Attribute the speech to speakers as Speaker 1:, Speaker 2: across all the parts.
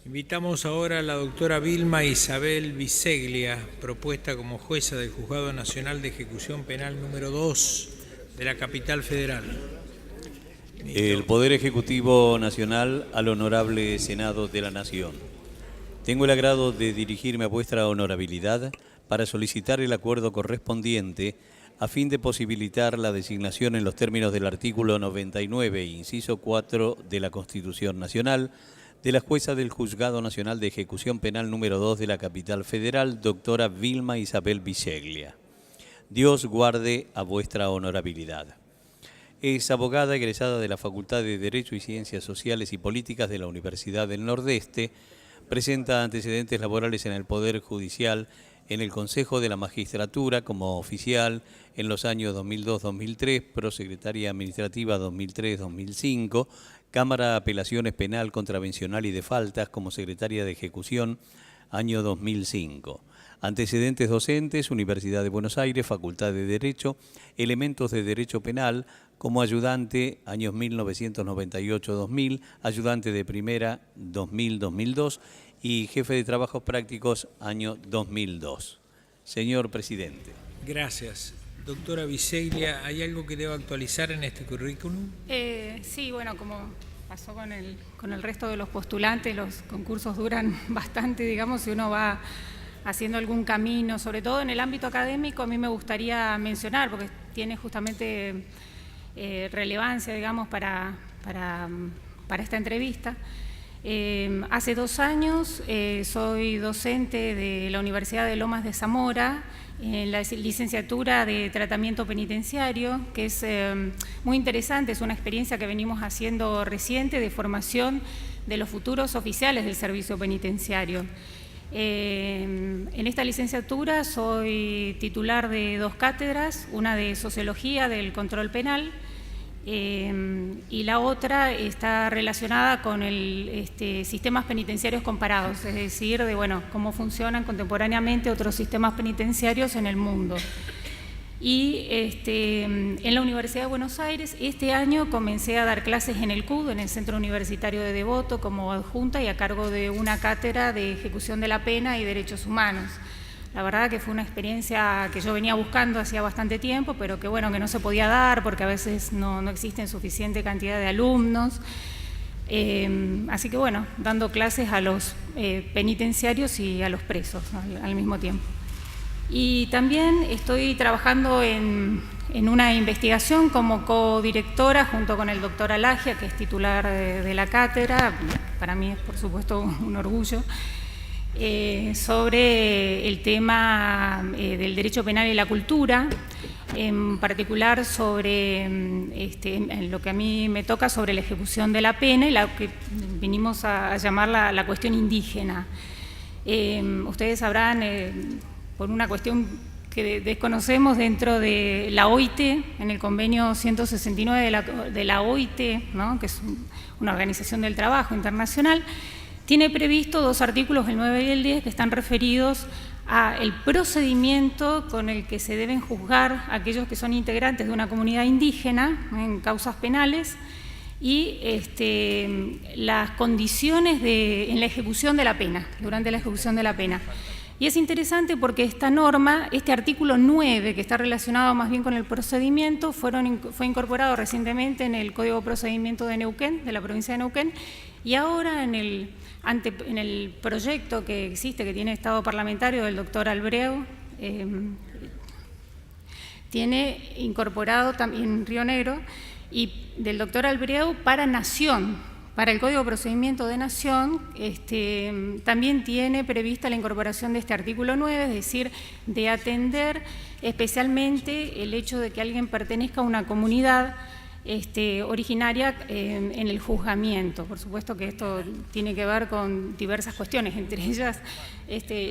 Speaker 1: Invitamos ahora a la doctora Vilma Isabel Biseglia, propuesta como jueza del Juzgado Nacional de Ejecución Penal número 2 de la Capital Federal.
Speaker 2: El Poder Ejecutivo Nacional al Honorable Senado de la Nación. Tengo el agrado de dirigirme a vuestra honorabilidad para solicitar el acuerdo correspondiente a fin de posibilitar la designación en los términos del artículo 99, inciso 4 de la Constitución Nacional, de la jueza del Juzgado Nacional de Ejecución Penal número 2 de la Capital Federal, doctora Vilma Isabel Biseglia. Dios guarde a vuestra honorabilidad. Es abogada egresada de la Facultad de Derecho y Ciencias Sociales y Políticas de la Universidad del Nordeste. Presenta antecedentes laborales en el Poder Judicial, en el Consejo de la Magistratura como oficial en los años 2002-2003, prosecretaria administrativa 2003-2005, Cámara de Apelaciones Penal, Contravencional y de Faltas como secretaria de Ejecución, año 2005. Antecedentes docentes, Universidad de Buenos Aires, Facultad de Derecho, elementos de Derecho Penal, como ayudante, años 1998-2000, ayudante de primera, 2000-2002, y jefe de trabajos prácticos, año 2002. Señor presidente.
Speaker 1: Gracias. Doctora Biseglia, ¿hay algo que deba actualizar en este currículum?
Speaker 3: Sí, bueno, como pasó con el resto de los postulantes, los concursos duran bastante, digamos, si uno va haciendo algún camino, sobre todo en el ámbito académico, a mí me gustaría mencionar, porque tiene justamente relevancia, digamos, para esta entrevista. Hace 2 años soy docente de la Universidad de Lomas de Zamora, en la licenciatura de Tratamiento Penitenciario, que es muy interesante, es una experiencia que venimos haciendo reciente de formación de los futuros oficiales del servicio penitenciario. En esta licenciatura soy titular de 2 cátedras, una de Sociología del Control Penal, y la otra está relacionada con sistemas penitenciarios comparados, es decir, de cómo funcionan contemporáneamente otros sistemas penitenciarios en el mundo. Y en la Universidad de Buenos Aires, este año comencé a dar clases en el CUD, en el Centro Universitario de Devoto, como adjunta y a cargo de una cátedra de ejecución de la pena y derechos humanos. La verdad que fue una experiencia que yo venía buscando hacía bastante tiempo, pero que que no se podía dar porque a veces no existen suficiente cantidad de alumnos. Así que dando clases a los penitenciarios y a los presos al mismo tiempo. Y también estoy trabajando en una investigación como codirectora junto con el doctor Alagia, que es titular de la cátedra. Para mí es, por supuesto, un orgullo. Sobre el tema del derecho penal y la cultura, en particular sobre en lo que a mí me toca sobre la ejecución de la pena y la que vinimos a llamar la cuestión indígena. Ustedes sabrán, por una cuestión que desconocemos dentro de la OIT, en el convenio 169 de la OIT, ¿no?, que es una organización del trabajo internacional, tiene previsto 2 artículos, el 9 y el 10, que están referidos al procedimiento con el que se deben juzgar aquellos que son integrantes de una comunidad indígena en causas penales y las condiciones en la ejecución de la pena, durante la ejecución de la pena. Y es interesante porque esta norma, este artículo 9, que está relacionado más bien con el procedimiento, fue incorporado recientemente en el Código de Procedimiento de Neuquén, de la provincia de Neuquén, y ahora en el proyecto que existe, que tiene estado parlamentario del doctor Albreu, tiene incorporado también Río Negro, y del doctor Albreu para Nación, para el Código de Procedimiento de Nación, también tiene prevista la incorporación de este artículo 9, es decir, de atender especialmente el hecho de que alguien pertenezca a una comunidad originaria en el juzgamiento. Por supuesto que esto tiene que ver con diversas cuestiones, entre ellas,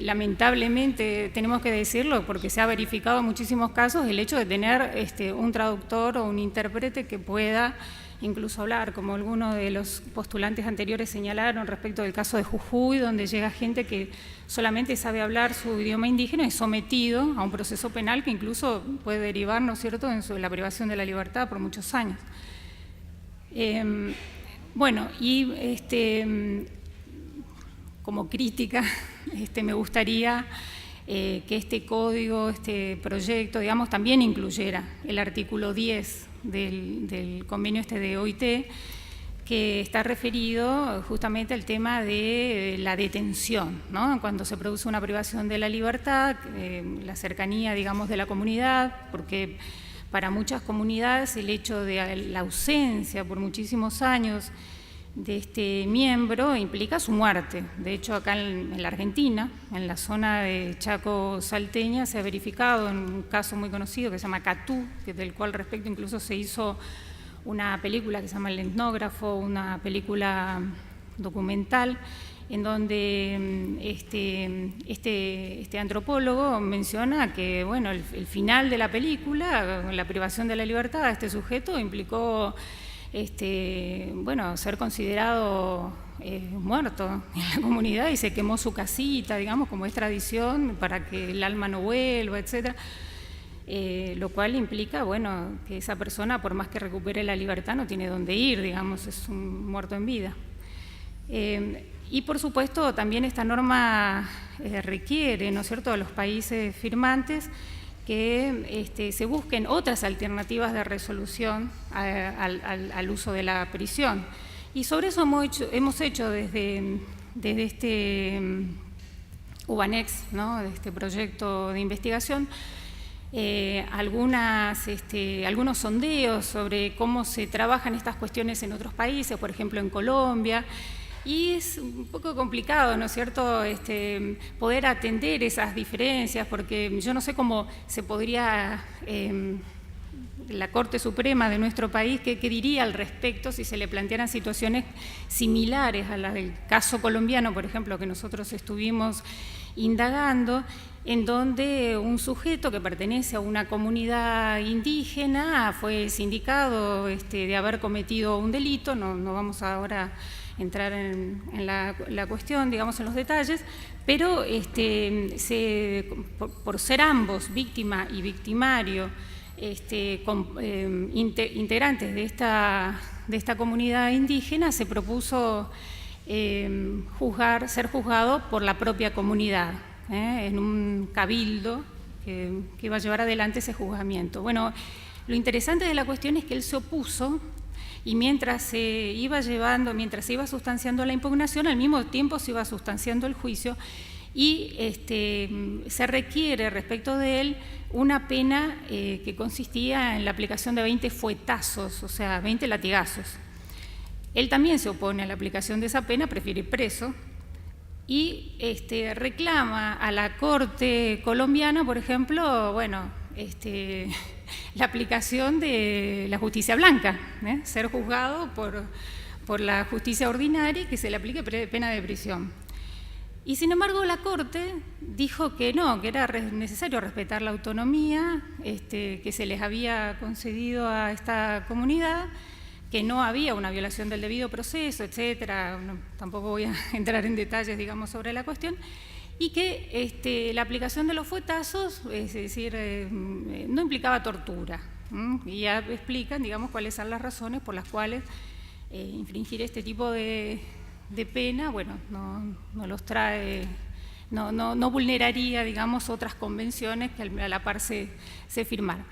Speaker 3: lamentablemente tenemos que decirlo porque se ha verificado en muchísimos casos el hecho de tener un traductor o un intérprete que pueda incluso hablar, como algunos de los postulantes anteriores señalaron respecto del caso de Jujuy, donde llega gente que solamente sabe hablar su idioma indígena y es sometido a un proceso penal que incluso puede derivar, ¿no es cierto?, en la privación de la libertad por muchos años. como crítica, me gustaría que este código, este proyecto, digamos, también incluyera el artículo 10 del convenio de OIT, que está referido justamente al tema de la detención, ¿no? Cuando se produce una privación de la libertad, la cercanía, digamos, de la comunidad, porque para muchas comunidades el hecho de la ausencia por muchísimos años de este miembro implica su muerte. De hecho, acá en la Argentina, en la zona de Chaco salteña, se ha verificado en un caso muy conocido que se llama Catú, del cual respecto incluso se hizo una película que se llama El Etnógrafo, una película documental, en donde este antropólogo menciona que, bueno, el final de la película, la privación de la libertad de este sujeto, implicó bueno, ser considerado muerto en la comunidad, y se quemó su casita, digamos, como es tradición, para que el alma no vuelva, etcétera. Lo cual implica, bueno, que esa persona, por más que recupere la libertad, no tiene dónde ir, digamos, es un muerto en vida. Y por supuesto también esta norma requiere, ¿no es cierto?, a los países firmantes que se busquen otras alternativas de resolución al uso de la prisión. Y sobre eso hemos hecho desde este UBANEX, ¿no?, de este proyecto de investigación, algunos sondeos sobre cómo se trabajan estas cuestiones en otros países, por ejemplo en Colombia, y es un poco complicado, ¿no es cierto?, poder atender esas diferencias, porque yo no sé cómo se podría, la Corte Suprema de nuestro país, ¿qué diría al respecto si se le plantearan situaciones similares a las del caso colombiano, por ejemplo, que nosotros estuvimos indagando, en donde un sujeto que pertenece a una comunidad indígena fue sindicado de haber cometido un delito, no vamos ahora a entrar en la cuestión, digamos, en los detalles, pero por ser ambos víctima y victimario, integrantes de esta comunidad indígena, se propuso ser juzgado por la propia comunidad, en un cabildo que iba a llevar adelante ese juzgamiento. Bueno, lo interesante de la cuestión es que él se opuso, y mientras se iba sustanciando la impugnación, al mismo tiempo se iba sustanciando el juicio, y se requiere respecto de él una pena que consistía en la aplicación de 20 fuetazos, o sea, 20 latigazos. Él también se opone a la aplicación de esa pena, prefiere ir preso, y reclama a la Corte colombiana, por ejemplo, bueno, la aplicación de la justicia blanca, ser juzgado por la justicia ordinaria y que se le aplique pena de prisión. Y sin embargo la Corte dijo que no, que era necesario respetar la autonomía que se les había concedido a esta comunidad, que no había una violación del debido proceso, etcétera. No, tampoco voy a entrar en detalles, digamos, sobre la cuestión, y que la aplicación de los fuetazos, es decir, no implicaba tortura. Y ya explican, digamos, cuáles son las razones por las cuales infringir este tipo de pena, bueno, no los trae, no vulneraría, digamos, otras convenciones que a la par se firmaron.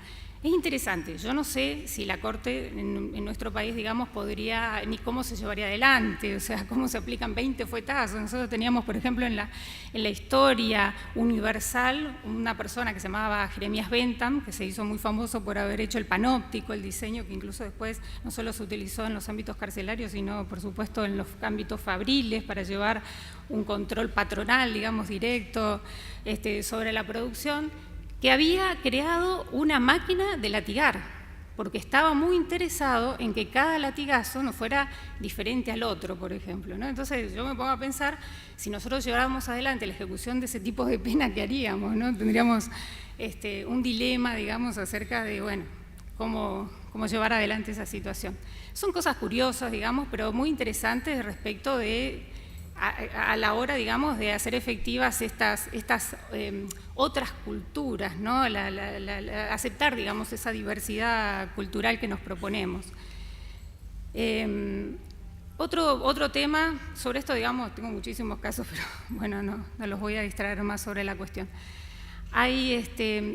Speaker 3: Es interesante, yo no sé si la Corte en nuestro país, digamos, podría, ni cómo se llevaría adelante, o sea, cómo se aplican 20 fuetazos. Nosotros teníamos, por ejemplo, en la historia universal, una persona que se llamaba Jeremías Bentham, que se hizo muy famoso por haber hecho el panóptico, el diseño que incluso después no solo se utilizó en los ámbitos carcelarios, sino, por supuesto, en los ámbitos fabriles para llevar un control patronal, digamos, directo sobre la producción, que había creado una máquina de latigar, porque estaba muy interesado en que cada latigazo no fuera diferente al otro, por ejemplo, ¿no? Entonces yo me pongo a pensar, si nosotros lleváramos adelante la ejecución de ese tipo de pena, ¿qué haríamos, no? Tendríamos un dilema, digamos, acerca de, bueno, cómo llevar adelante esa situación. Son cosas curiosas, digamos, pero muy interesantes respecto de a la hora, digamos, de hacer efectivas estas otras culturas, ¿no? Aceptar, digamos, esa diversidad cultural que nos proponemos. Otro tema, sobre esto, digamos, tengo muchísimos casos, pero bueno, no los voy a distraer más sobre la cuestión. Hay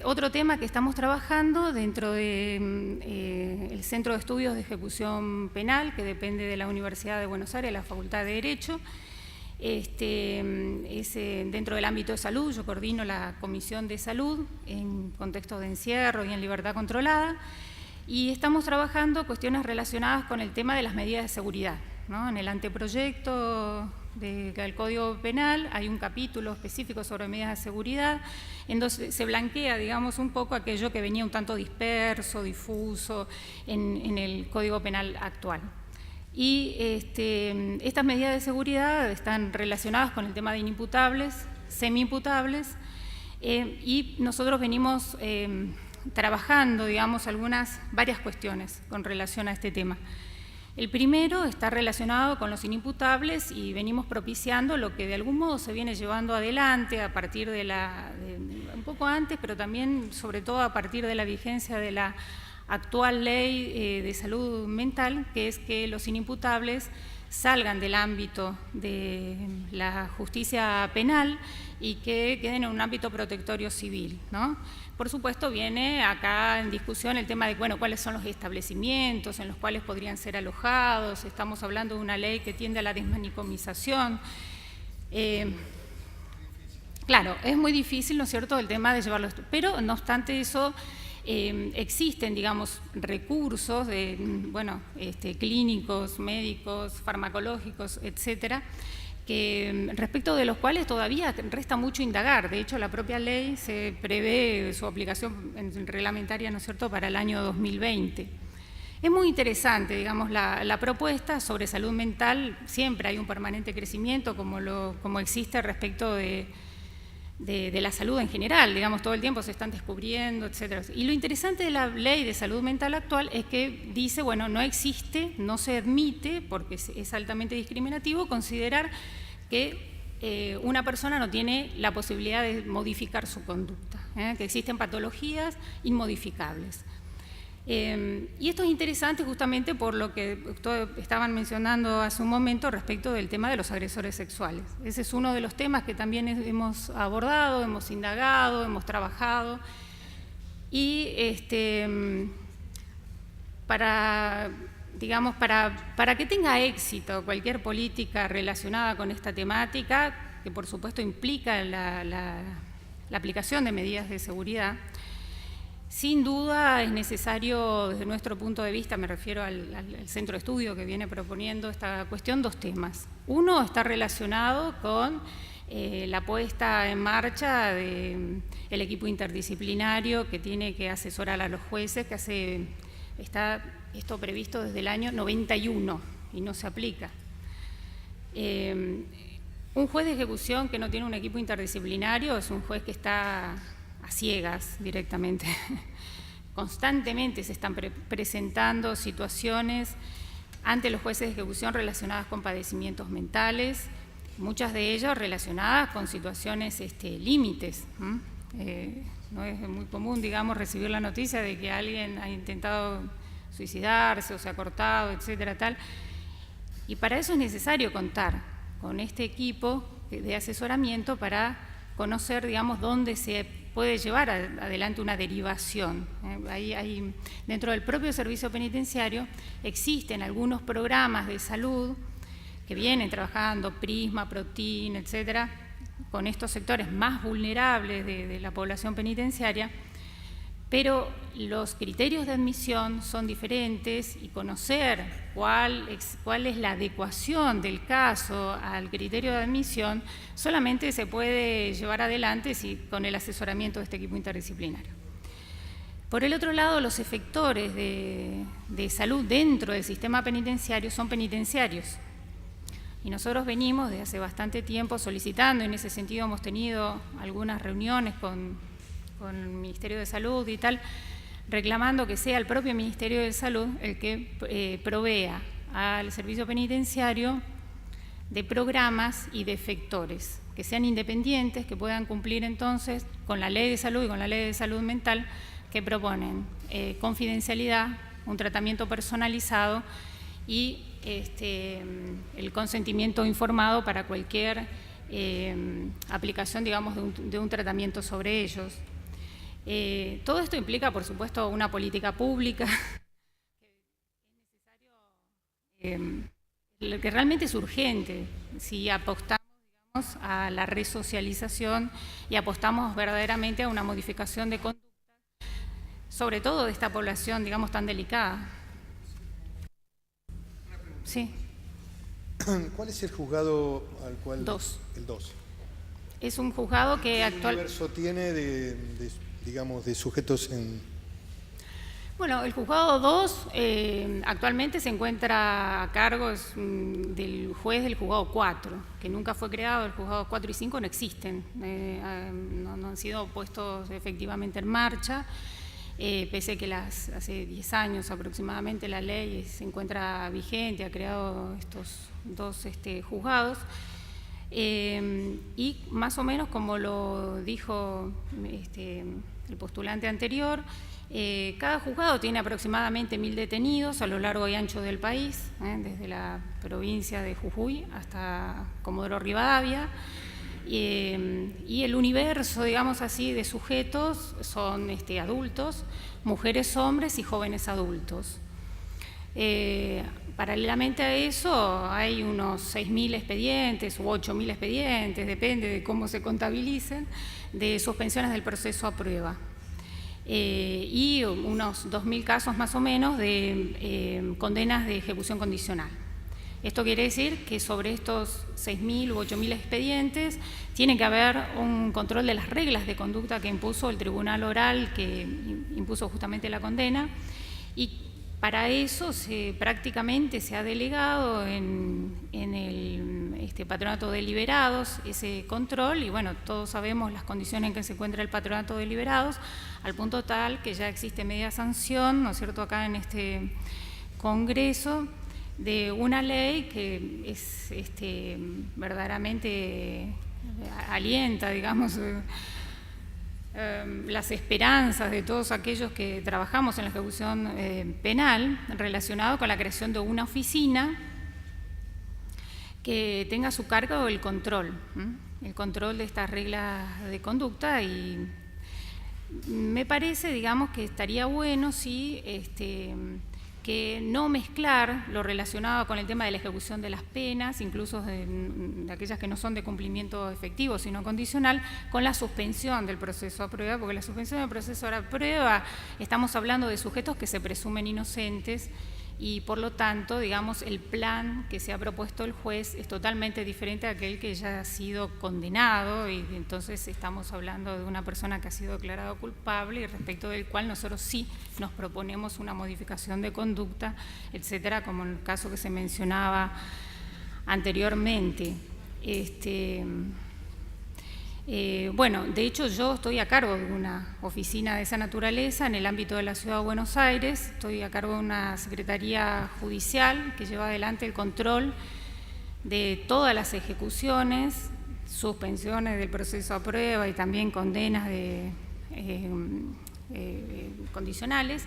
Speaker 3: otro tema que estamos trabajando dentro del Centro de Estudios de Ejecución Penal, que depende de la Universidad de Buenos Aires, la Facultad de Derecho. Dentro del ámbito de salud, yo coordino la Comisión de Salud en contexto de encierro y en libertad controlada, y estamos trabajando cuestiones relacionadas con el tema de las medidas de seguridad, ¿no? En el anteproyecto del Código Penal hay un capítulo específico sobre medidas de seguridad, en donde se blanquea, digamos, un poco aquello que venía un tanto disperso, difuso en el Código Penal actual. Y estas medidas de seguridad están relacionadas con el tema de inimputables, semi-imputables, y nosotros venimos trabajando, digamos, varias cuestiones con relación a este tema. El primero está relacionado con los inimputables y venimos propiciando lo que de algún modo se viene llevando adelante a partir un poco antes, pero también sobre todo a partir de la vigencia de la actual ley de salud mental, que es que los inimputables salgan del ámbito de la justicia penal y que queden en un ámbito protectorio civil, ¿no? Por supuesto, viene acá en discusión el tema de, bueno, cuáles son los establecimientos en los cuales podrían ser alojados. Estamos hablando de una ley que tiende a la desmanicomización. Claro, es muy difícil, ¿no es cierto?, el tema de llevarlo, pero no obstante eso, existen, digamos, recursos clínicos, médicos, farmacológicos, etcétera, respecto de los cuales todavía resta mucho indagar. De hecho, la propia ley se prevé su aplicación reglamentaria, ¿no es cierto?, para el año 2020. Es muy interesante, digamos, la propuesta sobre salud mental. Siempre hay un permanente crecimiento, como existe respecto de la salud en general, digamos, todo el tiempo se están descubriendo, etcétera. Y lo interesante de la ley de salud mental actual es que dice, bueno, no existe, no se admite, porque es altamente discriminativo, considerar que una persona no tiene la posibilidad de modificar su conducta, que existen patologías inmodificables. Y esto es interesante justamente por lo que ustedes estaban mencionando hace un momento respecto del tema de los agresores sexuales. Ese es uno de los temas que también hemos abordado, hemos indagado, hemos trabajado. Y para que tenga éxito cualquier política relacionada con esta temática, que por supuesto implica la aplicación de medidas de seguridad, sin duda es necesario, desde nuestro punto de vista, me refiero al centro de estudio que viene proponiendo esta cuestión, dos temas. Uno está relacionado con la puesta en marcha del equipo interdisciplinario que tiene que asesorar a los jueces, está esto previsto desde el año 91 y no se aplica. Un juez de ejecución que no tiene un equipo interdisciplinario es un juez que está a ciegas directamente. Constantemente se están presentando situaciones ante los jueces de ejecución relacionadas con padecimientos mentales, muchas de ellas relacionadas con situaciones límites. No es muy común, digamos, recibir la noticia de que alguien ha intentado suicidarse o se ha cortado, etcétera, tal. Y para eso es necesario contar con este equipo de asesoramiento para conocer, digamos, dónde se puede llevar adelante una derivación. Dentro del propio servicio penitenciario existen algunos programas de salud que vienen trabajando, Prisma, Protin, etcétera, con estos sectores más vulnerables de la población penitenciaria, pero los criterios de admisión son diferentes y conocer cuál es la adecuación del caso al criterio de admisión solamente se puede llevar adelante con el asesoramiento de este equipo interdisciplinario. Por el otro lado, los efectores de salud dentro del sistema penitenciario son penitenciarios. Y nosotros venimos desde hace bastante tiempo solicitando, en ese sentido hemos tenido algunas reuniones con el Ministerio de Salud y tal, reclamando que sea el propio Ministerio de Salud el que provea al servicio penitenciario de programas y de efectores, que sean independientes, que puedan cumplir entonces con la Ley de Salud y con la Ley de Salud Mental, que proponen confidencialidad, un tratamiento personalizado y el consentimiento informado para cualquier aplicación, digamos, de un tratamiento sobre ellos. Todo esto implica, por supuesto, una política pública lo que realmente es urgente si apostamos, digamos, a la resocialización y apostamos verdaderamente a una modificación de conducta, sobre todo de esta población, digamos, tan delicada. Sí.
Speaker 4: ¿Cuál es el juzgado al cual?
Speaker 3: 2.
Speaker 4: El 2.
Speaker 3: Es un juzgado que
Speaker 4: ¿Qué
Speaker 3: actualmente...
Speaker 4: universo tiene digamos, de sujetos en...?
Speaker 3: Bueno, el juzgado 2 actualmente se encuentra a cargo del juez del juzgado 4, que nunca fue creado. El juzgado 4 y 5 no existen, no han sido puestos efectivamente en marcha, pese a que hace 10 años aproximadamente la ley se encuentra vigente, ha creado estos 2 juzgados. Y más o menos como lo dijo el postulante anterior, cada juzgado tiene aproximadamente 1000 detenidos a lo largo y ancho del país, desde la provincia de Jujuy hasta Comodoro Rivadavia, y el universo, digamos así, de sujetos son adultos, mujeres, hombres y jóvenes adultos. Paralelamente a eso hay unos 6.000 expedientes u 8.000 expedientes, depende de cómo se contabilicen, de suspensiones del proceso a prueba. Y unos 2.000 casos más o menos de condenas de ejecución condicional. Esto quiere decir que sobre estos 6.000 u 8.000 expedientes tiene que haber un control de las reglas de conducta que impuso el tribunal oral que impuso justamente la condena, y para eso prácticamente se ha delegado en el patronato de liberados ese control, y bueno, todos sabemos las condiciones en que se encuentra el patronato de liberados, al punto tal que ya existe media sanción, ¿no es cierto?, acá en este Congreso, de una ley que es verdaderamente alienta, digamos, las esperanzas de todos aquellos que trabajamos en la ejecución penal, relacionado con la creación de una oficina que tenga a su cargo el control de estas reglas de conducta. Y me parece, digamos, que estaría bueno si que no mezclar lo relacionado con el tema de la ejecución de las penas, incluso de aquellas que no son de cumplimiento efectivo, sino condicional, con la suspensión del proceso a prueba, porque la suspensión del proceso a prueba estamos hablando de sujetos que se presumen inocentes y por lo tanto, digamos, el plan que se ha propuesto el juez es totalmente diferente a aquel que ya ha sido condenado, y entonces estamos hablando de una persona que ha sido declarado culpable y respecto del cual nosotros sí nos proponemos una modificación de conducta, etcétera, como en el caso que se mencionaba anteriormente. Bueno, de hecho yo estoy a cargo de una oficina de esa naturaleza en el ámbito de la Ciudad de Buenos Aires, estoy a cargo de una secretaría judicial que lleva adelante el control de todas las ejecuciones, suspensiones del proceso a prueba y también condenas condicionales,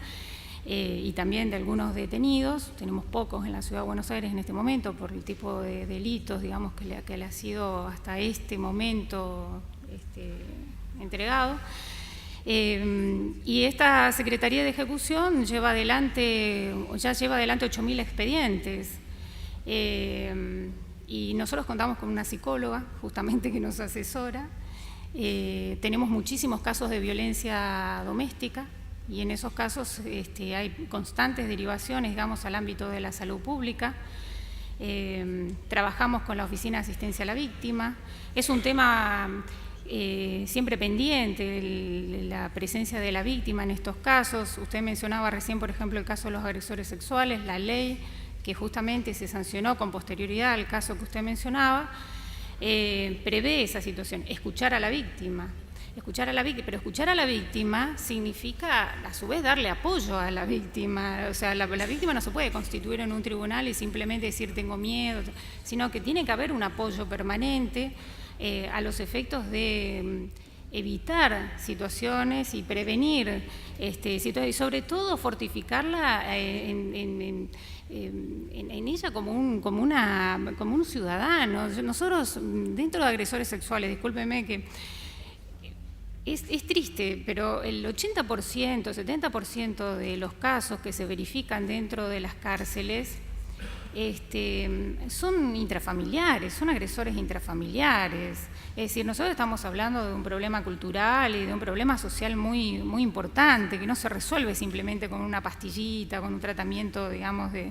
Speaker 3: y también de algunos detenidos. Tenemos pocos en la Ciudad de Buenos Aires en este momento por el tipo de delitos, digamos, que le ha sido hasta este momento entregado. Y esta Secretaría de Ejecución ya lleva adelante 8.000 expedientes. Y nosotros contamos con una psicóloga justamente que nos asesora. Tenemos muchísimos casos de violencia doméstica, y en esos casos hay constantes derivaciones, digamos, al ámbito de la salud pública. Trabajamos con la Oficina de Asistencia a la Víctima. Es un tema siempre pendiente, la presencia de la víctima en estos casos. Usted mencionaba recién, por ejemplo, el caso de los agresores sexuales, la ley que justamente se sancionó con posterioridad al caso que usted mencionaba, prevé esa situación, escuchar a la víctima. Pero escuchar a la víctima significa, a su vez, darle apoyo a la víctima. O sea, la víctima no se puede constituir en un tribunal y simplemente decir tengo miedo, sino que tiene que haber un apoyo permanente a los efectos de evitar situaciones y prevenir situaciones, y sobre todo fortificarla en ella como un ciudadano. Nosotros, dentro de agresores sexuales, discúlpeme que es triste, pero el 80%, 70% de los casos que se verifican dentro de las cárceles son intrafamiliares, son agresores intrafamiliares. Es decir, nosotros estamos hablando de un problema cultural y de un problema social muy, muy importante, que no se resuelve simplemente con una pastillita, con un tratamiento, digamos, de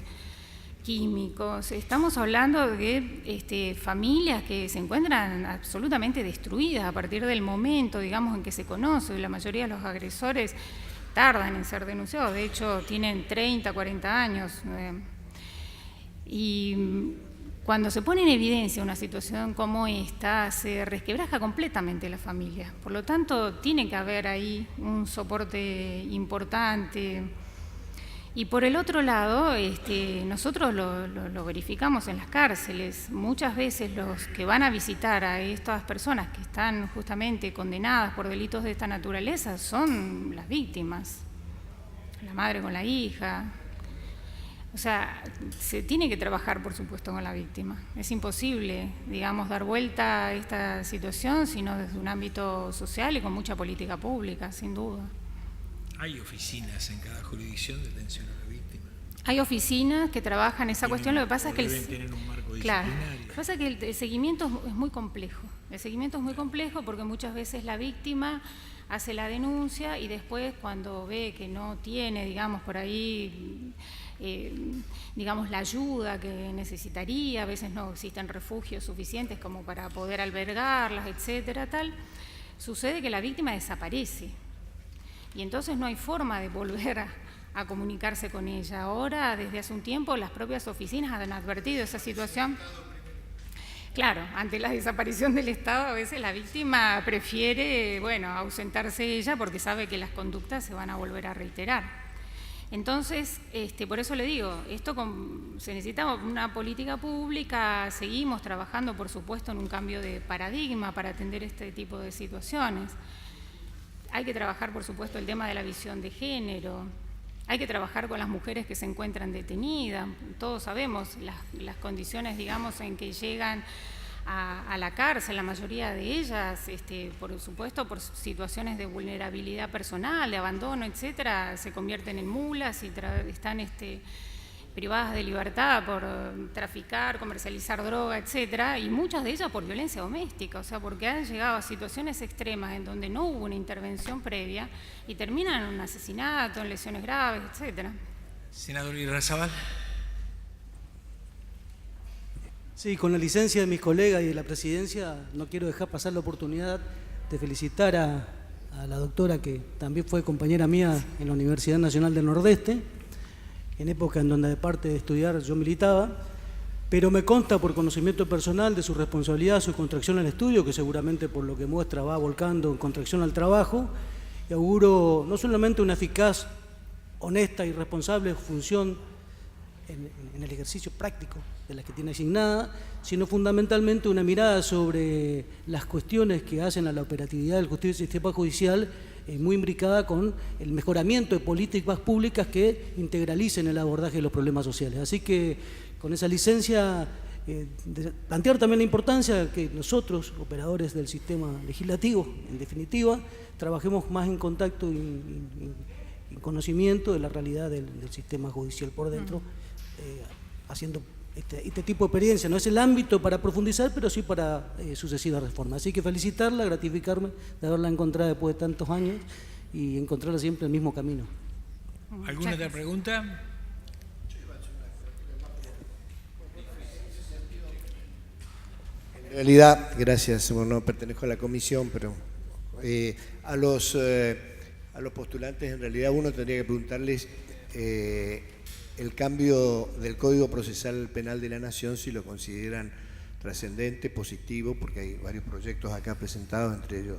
Speaker 3: químicos. Estamos hablando de familias que se encuentran absolutamente destruidas a partir del momento, digamos, en que se conoce. La mayoría de los agresores tardan en ser denunciados, de hecho tienen 30, 40 años. Y cuando se pone en evidencia una situación como esta, se resquebraja completamente la familia. Por lo tanto, tiene que haber ahí un soporte importante. Y por el otro lado, nosotros lo verificamos en las cárceles. Muchas veces los que van a visitar a estas personas que están justamente condenadas por delitos de esta naturaleza son las víctimas, la madre con la hija. O sea, se tiene que trabajar, por supuesto, con la víctima. Es imposible, digamos, dar vuelta a esta situación, sino desde un ámbito social y con mucha política pública, sin duda.
Speaker 1: ¿Hay oficinas en cada jurisdicción de atención a la víctima?
Speaker 3: Hay oficinas que trabajan esa cuestión, lo que pasa es que
Speaker 1: deben tener un marco
Speaker 3: claro,
Speaker 1: disciplinario.
Speaker 3: lo que pasa es que el seguimiento es muy complejo. El seguimiento es muy complejo porque muchas veces la víctima hace la denuncia y después cuando ve que no tiene, digamos, por ahí digamos, la ayuda que necesitaría, a veces no existen refugios suficientes como para poder albergarlas, etcétera, tal, sucede que la víctima desaparece y entonces no hay forma de volver a comunicarse con ella. Ahora, desde hace un tiempo, las propias oficinas han advertido esa situación. Claro, ante la desaparición del Estado, a veces la víctima prefiere, bueno, ausentarse ella porque sabe que las conductas se van a volver a reiterar. Entonces, por eso le digo, se necesita una política pública, seguimos trabajando, por supuesto, en un cambio de paradigma para atender este tipo de situaciones. Hay que trabajar, por supuesto, el tema de la visión de género, hay que trabajar con las mujeres que se encuentran detenidas. Todos sabemos las condiciones, digamos, en que llegan a la cárcel, la mayoría de ellas, por supuesto, por situaciones de vulnerabilidad personal, de abandono, etcétera, se convierten en mulas y están privadas de libertad por traficar, comercializar droga, etcétera, y muchas de ellas por violencia doméstica, o sea, porque han llegado a situaciones extremas en donde no hubo una intervención previa y terminan en un asesinato, en lesiones graves, etcétera.
Speaker 1: Senador Irarrázaval.
Speaker 5: Sí, con la licencia de mis colegas y de la presidencia, no quiero dejar pasar la oportunidad de felicitar a la doctora que también fue compañera mía en la Universidad Nacional del Nordeste, en época en donde de parte de estudiar yo militaba, pero me consta por conocimiento personal de su responsabilidad, su contracción al estudio, que seguramente por lo que muestra va volcando en contracción al trabajo, y auguro no solamente una eficaz, honesta y responsable función en el ejercicio práctico de la que tiene asignada, sino fundamentalmente una mirada sobre las cuestiones que hacen a la operatividad del sistema judicial, muy imbricada con el mejoramiento de políticas públicas que integralicen el abordaje de los problemas sociales. Así que con esa licencia, plantear también la importancia que nosotros, operadores del sistema legislativo, en definitiva, trabajemos más en contacto y en conocimiento de la realidad del sistema judicial por dentro, haciendo este tipo de experiencia. No es el ámbito para profundizar, pero sí para sucesivas reformas. Así que felicitarla, gratificarme de haberla encontrado después de tantos años y encontrarla siempre en el mismo camino.
Speaker 1: ¿Alguna otra pregunta?
Speaker 4: En realidad, gracias, no pertenezco a la comisión, pero a los postulantes en realidad uno tendría que preguntarles el cambio del Código Procesal Penal de la Nación, si lo consideran trascendente, positivo, porque hay varios proyectos acá presentados, entre ellos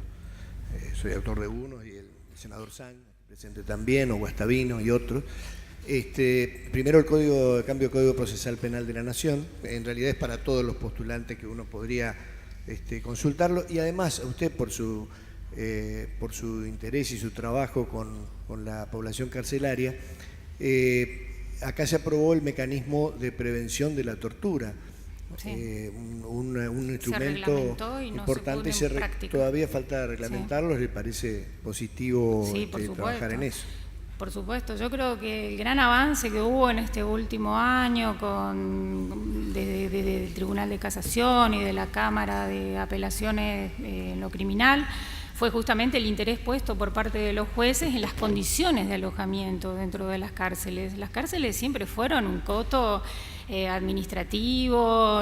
Speaker 4: soy autor de uno y el senador Sang, presente también, o Guastavino y otros. Primero el cambio del Código Procesal Penal de la Nación, en realidad es para todos los postulantes que uno podría consultarlo, y además usted por su por su interés y su trabajo con la población carcelaria. Acá se aprobó el mecanismo de prevención de la tortura,
Speaker 3: Sí.
Speaker 4: un instrumento
Speaker 3: reglamentó y no
Speaker 4: importante y
Speaker 3: se pone en práctica.
Speaker 4: todavía falta reglamentarlo. ¿Le parece positivo
Speaker 3: Sí, por
Speaker 4: trabajar
Speaker 3: supuesto.
Speaker 4: en eso?
Speaker 3: Por supuesto, yo creo que el gran avance que hubo en este último año desde el Tribunal de Casación y de la Cámara de Apelaciones en lo criminal fue justamente el interés puesto por parte de los jueces en las condiciones de alojamiento dentro de las cárceles. Las cárceles siempre fueron un coto administrativo,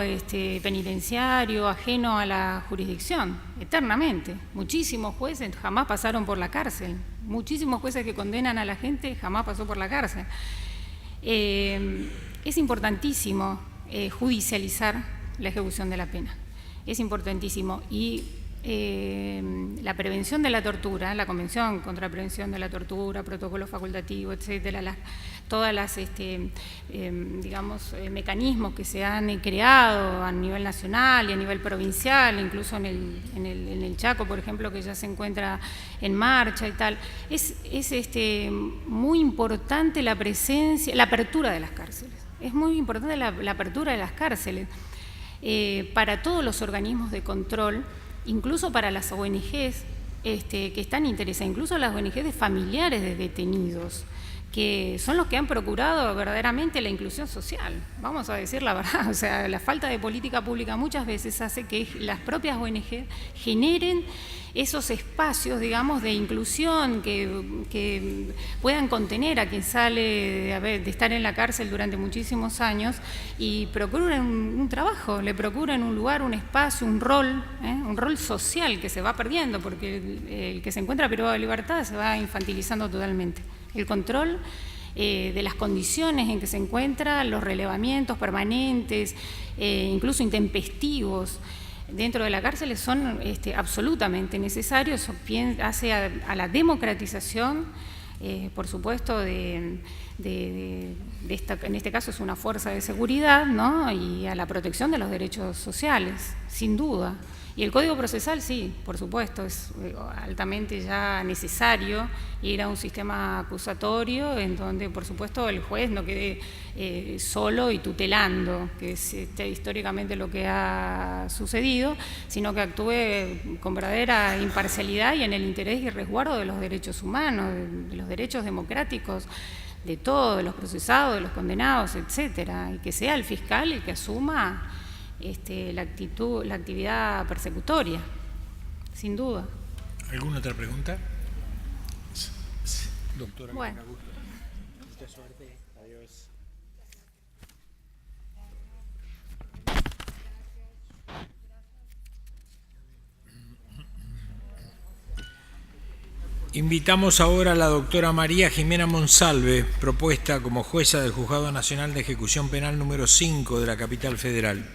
Speaker 3: penitenciario, ajeno a la jurisdicción, eternamente. Muchísimos jueces jamás pasaron por la cárcel, muchísimos jueces que condenan a la gente jamás pasó por la cárcel. Es importantísimo judicializar la ejecución de la pena, es importantísimo. Y la prevención de la tortura, la Convención contra la Prevención de la Tortura, protocolo facultativo, etcétera, todas las mecanismos que se han creado a nivel nacional y a nivel provincial, incluso en el Chaco, por ejemplo, que ya se encuentra en marcha y tal, es muy importante la presencia, la apertura de las cárceles. Es muy importante la apertura de las cárceles para todos los organismos de control, incluso para las ONGs que están interesadas, incluso las ONGs de familiares de detenidos, que son los que han procurado verdaderamente la inclusión social. Vamos a decir la verdad, o sea, la falta de política pública muchas veces hace que las propias ONG generen esos espacios, digamos, de inclusión que puedan contener a quien sale de estar en la cárcel durante muchísimos años y procuren un trabajo, le procuren un lugar, un espacio, un rol social que se va perdiendo, porque el que se encuentra privado de libertad se va infantilizando totalmente. El control de las condiciones en que se encuentra, los relevamientos permanentes, incluso intempestivos, dentro de la cárcel son absolutamente necesarios, hace a la democratización, por supuesto, en este caso es una fuerza de seguridad, ¿no? Y a la protección de los derechos sociales, sin duda. Y el Código Procesal, sí, por supuesto, es altamente ya necesario ir a un sistema acusatorio en donde, por supuesto, el juez no quede solo y tutelando, que es históricamente lo que ha sucedido, sino que actúe con verdadera imparcialidad y en el interés y resguardo de los derechos humanos, de los derechos democráticos, de todos, de los procesados, de los condenados, etcétera, y que sea el fiscal el que asuma la actividad persecutoria, sin duda.
Speaker 1: ¿Alguna otra pregunta? Doctora.
Speaker 3: Bueno.
Speaker 1: Mucha suerte. Adiós. Invitamos ahora a la doctora María Jimena Monsalve, propuesta como jueza del Juzgado Nacional de Ejecución Penal número 5 de la Capital Federal.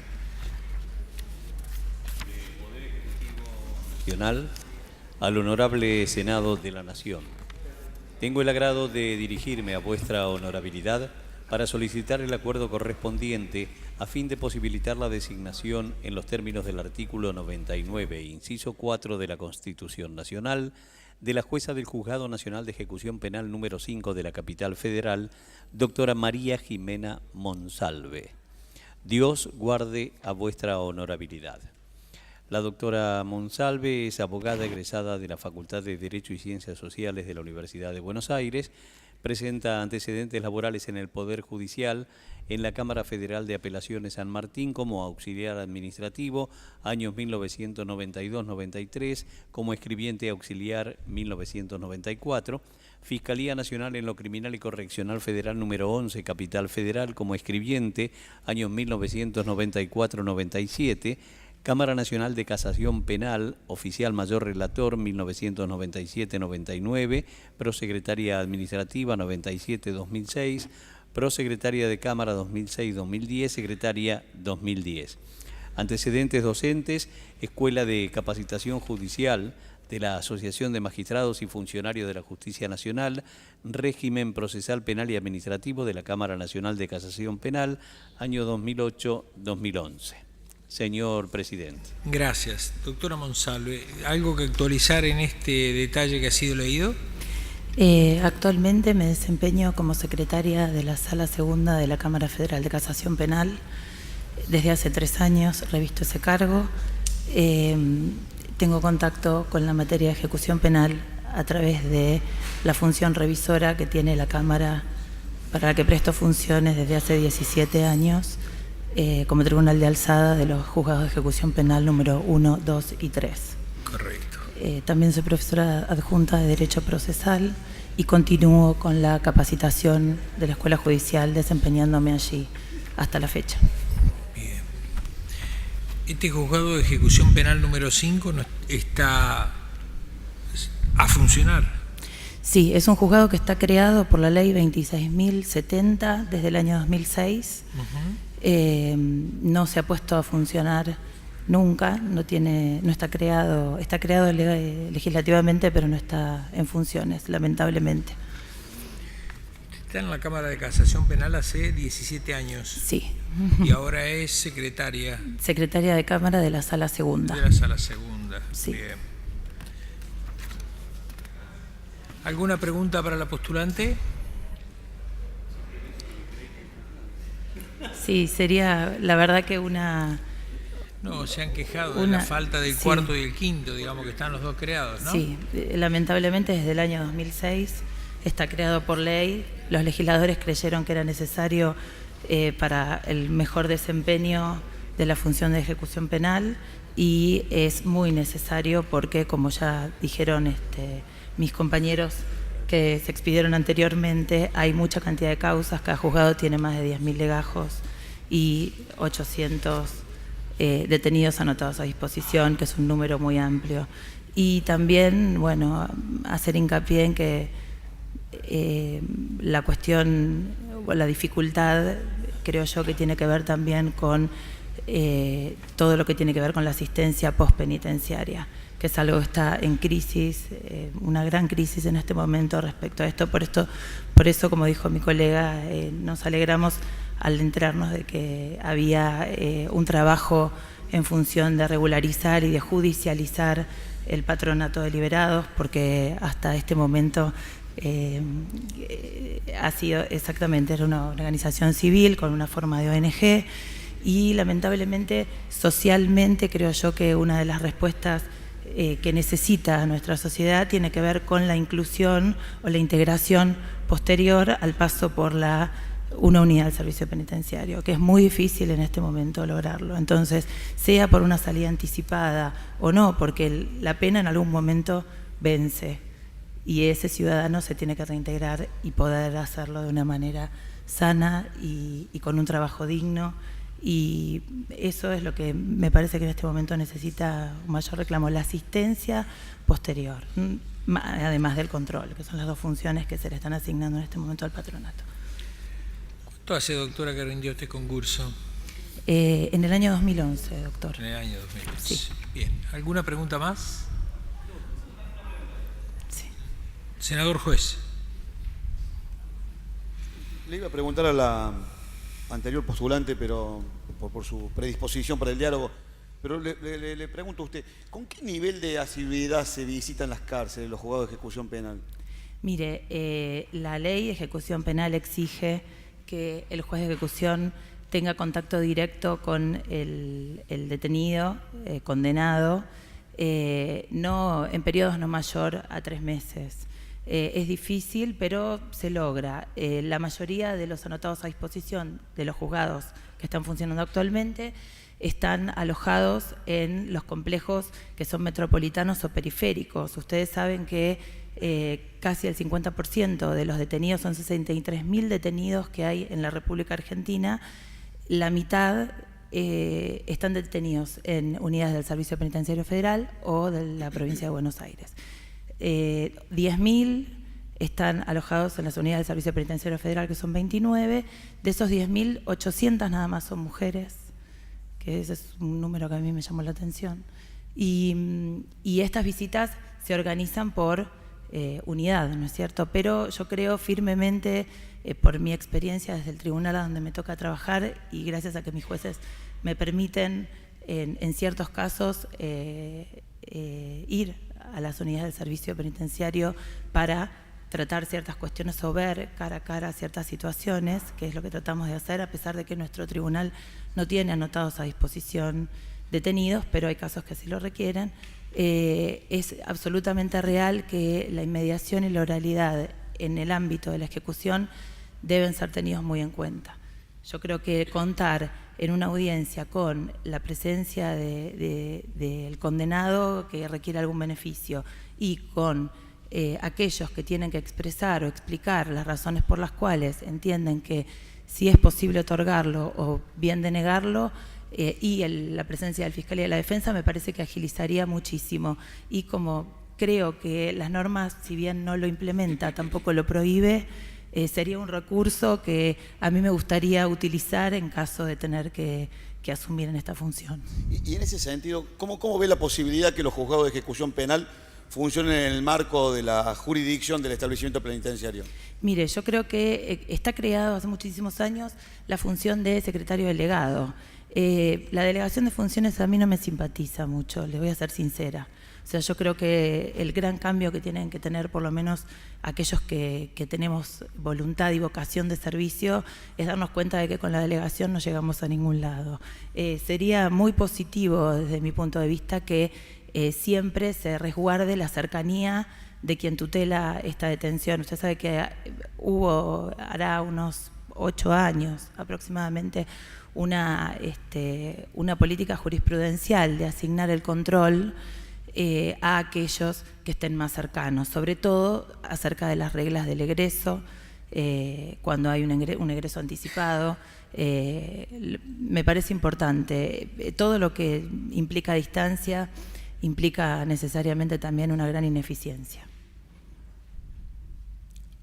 Speaker 2: Al Honorable Senado de la Nación. Tengo el agrado de dirigirme a vuestra honorabilidad para solicitar el acuerdo correspondiente a fin de posibilitar la designación en los términos del artículo 99, inciso 4 de la Constitución Nacional, de la jueza del Juzgado Nacional de Ejecución Penal número 5 de la Capital Federal, doctora María Jimena Monsalve. Dios guarde a vuestra honorabilidad. La doctora Monsalve es abogada egresada de la Facultad de Derecho y Ciencias Sociales de la Universidad de Buenos Aires, presenta antecedentes laborales en el Poder Judicial, en la Cámara Federal de Apelaciones San Martín como auxiliar administrativo, años 1992-93, como escribiente auxiliar 1994, Fiscalía Nacional en lo Criminal y Correccional Federal número 11, Capital Federal, como escribiente, años 1994-97, Cámara Nacional de Casación Penal, Oficial Mayor Relator 1997-99, Prosecretaria Administrativa 97-2006, Prosecretaria de Cámara 2006-2010, Secretaria 2010. Antecedentes docentes, Escuela de Capacitación Judicial de la Asociación de Magistrados y Funcionarios de la Justicia Nacional, Régimen Procesal Penal y Administrativo de la Cámara Nacional de Casación Penal, año 2008-2011. señor presidente.
Speaker 1: Gracias. Doctora Monsalve, ¿algo que actualizar en este detalle que ha sido leído?
Speaker 6: Actualmente me desempeño como secretaria de la Sala Segunda de la Cámara Federal de Casación Penal. Desde hace 3 años revisto ese cargo. Tengo contacto con la materia de ejecución penal a través de la función revisora que tiene la Cámara, para la que presto funciones desde hace 17 años, como tribunal de alzada de los juzgados de ejecución penal número 1, 2 y 3.
Speaker 1: Correcto.
Speaker 6: También soy profesora adjunta de Derecho Procesal y continúo con la capacitación de la Escuela Judicial, desempeñándome allí hasta la fecha.
Speaker 1: Bien. Este juzgado de ejecución penal número 5 está a funcionar.
Speaker 6: Sí, es un juzgado que está creado por la ley 26.070 desde el año 2006. No se ha puesto a funcionar nunca, no está creado, está creado legislativamente, pero no está en funciones, lamentablemente.
Speaker 1: Está en la Cámara de Casación Penal hace 17 años.
Speaker 6: Sí.
Speaker 1: Y ahora es secretaria.
Speaker 6: Secretaria de Cámara de la Sala Segunda.
Speaker 1: De la Sala Segunda.
Speaker 6: Sí.
Speaker 1: Bien. ¿Alguna pregunta para la postulante?
Speaker 6: Sí, sería la verdad que una...
Speaker 1: No, se han quejado de la falta del cuarto y el quinto, digamos que están los dos creados, ¿no?
Speaker 6: Sí, lamentablemente desde el año 2006 está creado por ley. Los legisladores creyeron que era necesario para el mejor desempeño de la función de ejecución penal, y es muy necesario porque, como ya dijeron mis compañeros que se expidieron anteriormente, hay mucha cantidad de causas. Cada juzgado tiene más de 10.000 legajos y 800 detenidos anotados a disposición, que es un número muy amplio. Y también, bueno, hacer hincapié en que la cuestión, la dificultad, creo yo que tiene que ver también con todo lo que tiene que ver con la asistencia postpenitenciaria, que es algo que está en crisis, una gran crisis en este momento respecto a esto. Por eso, como dijo mi colega, nos alegramos al enterarnos de que había un trabajo en función de regularizar y de judicializar el patronato de liberados, porque hasta este momento ha sido exactamente, era una organización civil con una forma de ONG, y lamentablemente socialmente creo yo que una de las respuestas que necesita nuestra sociedad tiene que ver con la inclusión o la integración posterior al paso por una unidad del servicio penitenciario, que es muy difícil en este momento lograrlo. Entonces, sea por una salida anticipada o no, porque la pena en algún momento vence y ese ciudadano se tiene que reintegrar y poder hacerlo de una manera sana y con un trabajo digno. Y eso es lo que me parece que en este momento necesita un mayor reclamo, la asistencia posterior, además del control, que son las dos funciones que se le están asignando en este momento al patronato.
Speaker 1: ¿Cuánto hace, doctora, que rindió este concurso?
Speaker 6: En el año 2011, doctor.
Speaker 1: En el año 2011.
Speaker 6: Sí.
Speaker 1: Bien. ¿Alguna pregunta más?
Speaker 6: Sí.
Speaker 1: Senador Juez.
Speaker 7: Le iba a preguntar a la anterior postulante, pero por su predisposición para el diálogo, pero le pregunto a usted, ¿con qué nivel de asiduidad se visitan las cárceles, los juzgados de ejecución penal?
Speaker 6: Mire, la ley de ejecución penal exige que el juez de ejecución tenga contacto directo con el detenido, condenado, no, en periodos no mayor a 3 meses. Es difícil, pero se logra. La mayoría de los anotados a disposición de los juzgados que están funcionando actualmente están alojados en los complejos que son metropolitanos o periféricos. Ustedes saben que casi el 50% de los detenidos, son 63.000 detenidos que hay en la República Argentina, la mitad están detenidos en unidades del Servicio Penitenciario Federal o de la provincia de Buenos Aires. 10.000 están alojados en las unidades del Servicio Penitenciario Federal, que son 29. De esos 10.000, 800 nada más son mujeres, que ese es un número que a mí me llamó la atención. Y estas visitas se organizan por unidad, ¿no es cierto? Pero yo creo firmemente, por mi experiencia desde el tribunal a donde me toca trabajar, y gracias a que mis jueces me permiten en ciertos casos ir a las unidades del servicio penitenciario para tratar ciertas cuestiones o ver cara a cara ciertas situaciones, que es lo que tratamos de hacer, a pesar de que nuestro tribunal no tiene anotados a disposición detenidos, pero hay casos que así lo requieren. Es absolutamente real que la inmediación y la oralidad en el ámbito de la ejecución deben ser tenidos muy en cuenta. Yo creo que contar en una audiencia con la presencia del condenado que requiere algún beneficio y con aquellos que tienen que expresar o explicar las razones por las cuales entienden que si es posible otorgarlo o bien denegarlo, y la presencia del fiscal y de la defensa me parece que agilizaría muchísimo. Y como creo que las normas, si bien no lo implementa, tampoco lo prohíbe, sería un recurso que a mí me gustaría utilizar en caso de tener que asumir en esta función.
Speaker 7: Y en ese sentido, ¿cómo ve la posibilidad que los juzgados de ejecución penal funcionen en el marco de la jurisdicción del establecimiento penitenciario?
Speaker 6: Mire, yo creo que está creado hace muchísimos años la función de secretario delegado. La delegación de funciones a mí no me simpatiza mucho, les voy a ser sincera. O sea, yo creo que el gran cambio que tienen que tener, por lo menos aquellos que tenemos voluntad y vocación de servicio, es darnos cuenta de que con la delegación no llegamos a ningún lado. Sería muy positivo desde mi punto de vista que siempre se resguarde la cercanía de quien tutela esta detención. Usted sabe que hará unos 8 años aproximadamente, una política jurisprudencial de asignar el control a aquellos que estén más cercanos, sobre todo acerca de las reglas del egreso, cuando hay un egreso anticipado. Me parece importante. Todo lo que implica distancia implica necesariamente también una gran ineficiencia.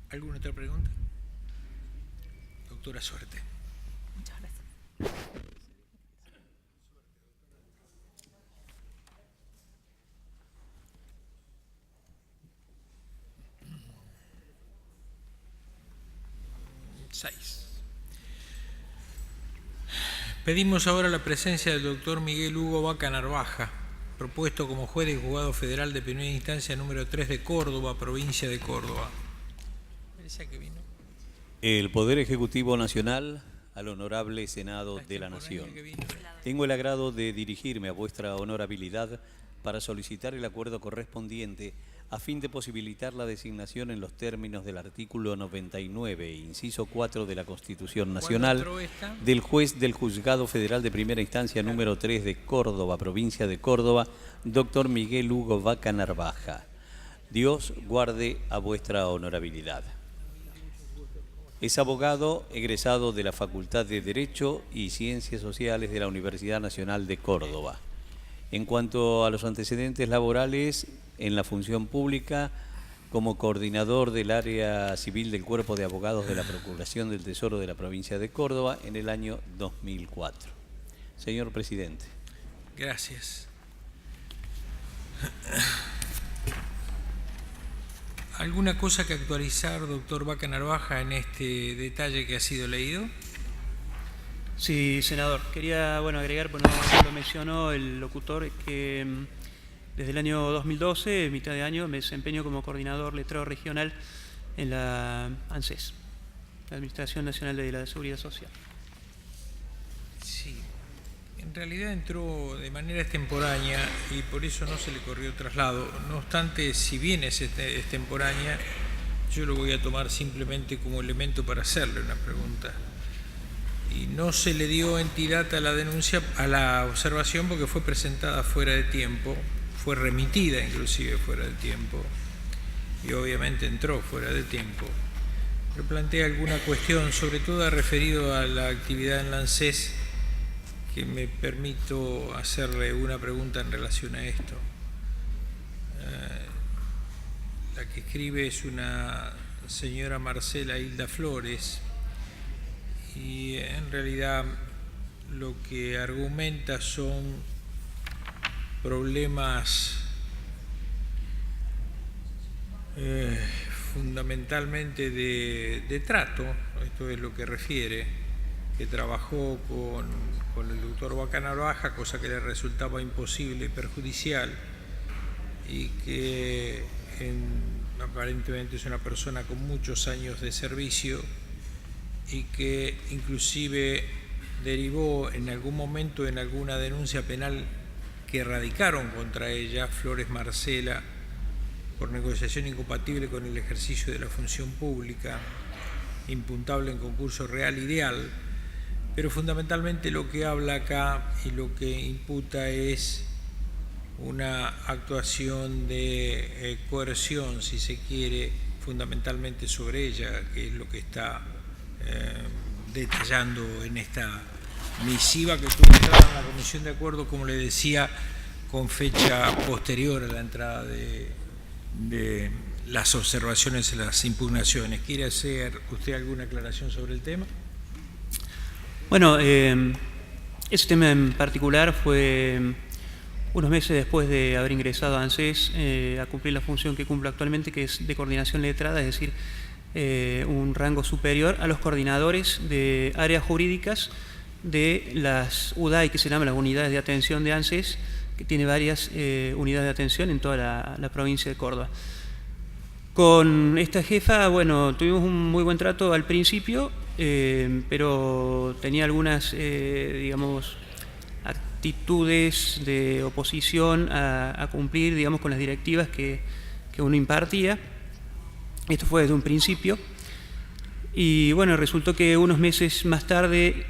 Speaker 1: ¿Alguna otra pregunta? Doctora, suerte.
Speaker 6: Muchas gracias.
Speaker 1: 6. Pedimos ahora la presencia del doctor Miguel Hugo Vaca Narvaja, propuesto como juez del Juzgado Federal de Primera Instancia número 3 de Córdoba, provincia de Córdoba.
Speaker 2: El Poder Ejecutivo Nacional al Honorable Senado de la Nación. Tengo el agrado de dirigirme a vuestra honorabilidad para solicitar el acuerdo correspondiente a fin de posibilitar la designación en los términos del artículo 99, inciso 4 de la Constitución Nacional, del juez del Juzgado Federal de Primera Instancia número 3 de Córdoba, provincia de Córdoba, doctor Miguel Hugo Vaca Narvaja. Dios guarde a vuestra honorabilidad. Es abogado egresado de la Facultad de Derecho y Ciencias Sociales de la Universidad Nacional de Córdoba. En cuanto a los antecedentes laborales, en la función pública, como coordinador del área civil del Cuerpo de Abogados de la Procuración del Tesoro de la provincia de Córdoba en el año 2004. Señor presidente.
Speaker 1: Gracias. ¿Alguna cosa que actualizar, doctor Vaca Narvaja, en este detalle que ha sido leído?
Speaker 8: Sí, senador. Quería agregar, bueno, lo mencionó el locutor, que desde el año 2012, mitad de año, me desempeño como coordinador letrado regional en la ANSES, la Administración Nacional de la Seguridad Social.
Speaker 1: Sí, en realidad entró de manera extemporánea y por eso no se le corrió traslado. No obstante, si bien es extemporánea, yo lo voy a tomar simplemente como elemento para hacerle una pregunta. Y no se le dio entidad a la denuncia, a la observación, porque fue presentada fuera de tiempo, fue remitida inclusive fuera de tiempo y obviamente entró fuera de tiempo. Yo planteé alguna cuestión, sobre todo referido a la actividad en la ANSES, que me permito hacerle una pregunta en relación a esto. La que escribe es una señora Marcela Hilda Flores, y en realidad lo que argumenta son problemas fundamentalmente de trato, esto es lo que refiere, que trabajó con el doctor Vaca Narvaja, cosa que le resultaba imposible y perjudicial, y que aparentemente es una persona con muchos años de servicio y que inclusive derivó en algún momento en alguna denuncia penal que radicaron contra ella, Flores Marcela, por negociación incompatible con el ejercicio de la función pública, imputable en concurso real ideal, pero fundamentalmente lo que habla acá y lo que imputa es una actuación de coerción, si se quiere, fundamentalmente sobre ella, que es lo que está detallando en esta misiva que tuvo entrada en la Comisión de Acuerdo, como le decía, con fecha posterior a la entrada de las observaciones y las impugnaciones. ¿Quiere hacer usted alguna aclaración sobre el tema?
Speaker 8: Bueno, ese tema en particular fue unos meses después de haber ingresado a ANSES a cumplir la función que cumplo actualmente, que es de coordinación letrada, es decir, un rango superior a los coordinadores de áreas jurídicas de las UDAI, que se llaman las unidades de atención de ANSES, que tiene varias unidades de atención en toda la provincia de Córdoba. Con esta jefa, bueno, tuvimos un muy buen trato al principio, pero tenía algunas, digamos, actitudes de oposición a cumplir, digamos, con las directivas que uno impartía. Esto fue desde un principio. Y bueno, resultó que unos meses más tarde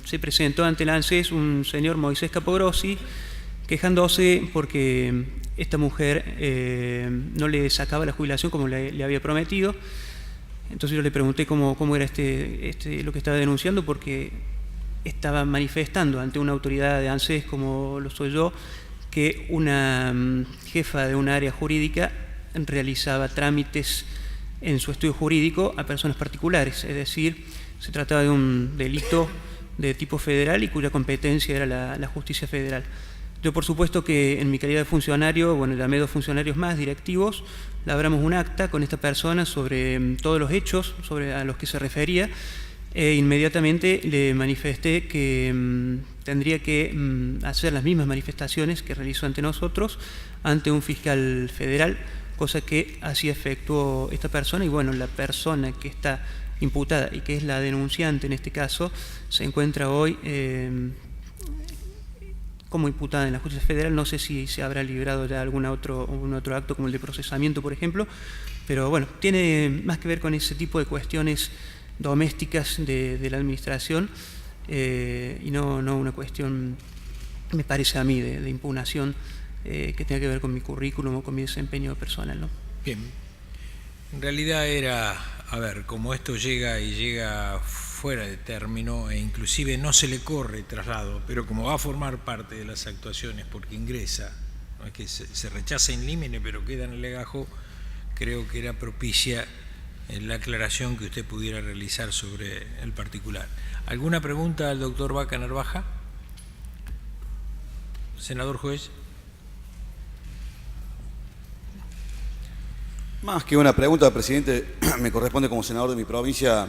Speaker 8: se presentó ante el ANSES un señor Moisés Capogrossi, quejándose porque esta mujer no le sacaba la jubilación como le había prometido. Entonces yo le pregunté cómo era lo que estaba denunciando, porque estaba manifestando ante una autoridad de ANSES, como lo soy yo, que una jefa de una área jurídica realizaba trámites en su estudio jurídico a personas particulares, es decir, se trataba de un delito de tipo federal y cuya competencia era la justicia federal. Yo, por supuesto, que en mi calidad de funcionario, bueno, llamé 2 funcionarios más directivos, labramos un acta con esta persona sobre todos los hechos a los que se refería, e inmediatamente le manifesté que tendría que hacer las mismas manifestaciones que realizó ante nosotros, ante un fiscal federal, cosa que así efectuó esta persona. Y bueno, la persona que está imputada y que es la denunciante en este caso, se encuentra hoy como imputada en la justicia federal. No sé si se habrá librado ya algún otro acto como el de procesamiento, por ejemplo, pero bueno, tiene más que ver con ese tipo de cuestiones domésticas de la administración y no una cuestión, me parece a mí, de impugnación que tenga que ver con mi currículum o con mi desempeño personal, ¿no?
Speaker 1: Bien. En realidad era, a ver, como esto llega fuera de término e inclusive no se le corre traslado, pero como va a formar parte de las actuaciones porque ingresa, no es que se rechaza in limine, pero queda en el legajo, creo que era propicia la aclaración que usted pudiera realizar sobre el particular. ¿Alguna pregunta al doctor Vaca Narvaja? Senador Juez.
Speaker 7: Más que una pregunta, presidente, me corresponde como senador de mi provincia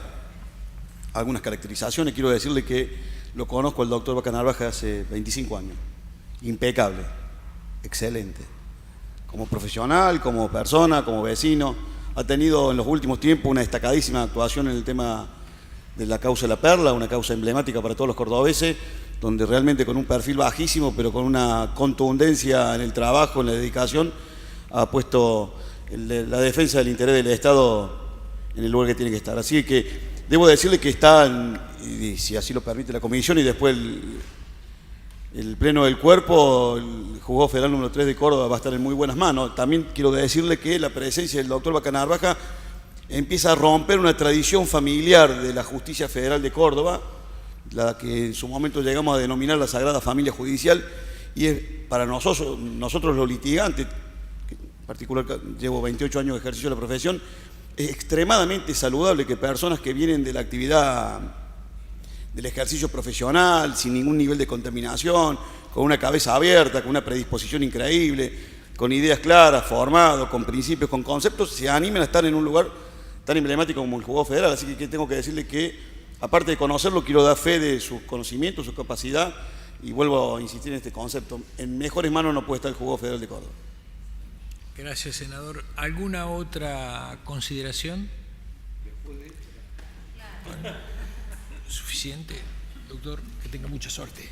Speaker 7: algunas caracterizaciones. Quiero decirle que lo conozco al doctor Vaca Narvaja hace 25 años. Impecable, excelente. Como profesional, como persona, como vecino. Ha tenido en los últimos tiempos una destacadísima actuación en el tema de la causa de la Perla, una causa emblemática para todos los cordobeses, donde realmente con un perfil bajísimo, pero con una contundencia en el trabajo, en la dedicación, ha puesto la defensa del interés del Estado en el lugar que tiene que estar. Así que debo decirle que está, y si así lo permite la comisión y después el Pleno del Cuerpo, el Juzgado Federal número 3 de Córdoba va a estar en muy buenas manos. También quiero decirle que la presencia del doctor Vaca Narvaja empieza a romper una tradición familiar de la Justicia Federal de Córdoba, la que en su momento llegamos a denominar la Sagrada Familia Judicial, y es para nosotros los litigantes, en particular llevo 28 años de ejercicio de la profesión, es extremadamente saludable que personas que vienen de la actividad del ejercicio profesional, sin ningún nivel de contaminación, con una cabeza abierta, con una predisposición increíble, con ideas claras, formados, con principios, con conceptos, se animen a estar en un lugar tan emblemático como el Juzgado Federal. Así que tengo que decirle que aparte de conocerlo, quiero dar fe de sus conocimientos, su capacidad, y vuelvo a insistir en este concepto. En mejores manos no puede estar el Juzgado Federal de Córdoba.
Speaker 1: Gracias, senador. ¿Alguna otra consideración? Bueno, suficiente. Doctor, que tenga mucha suerte.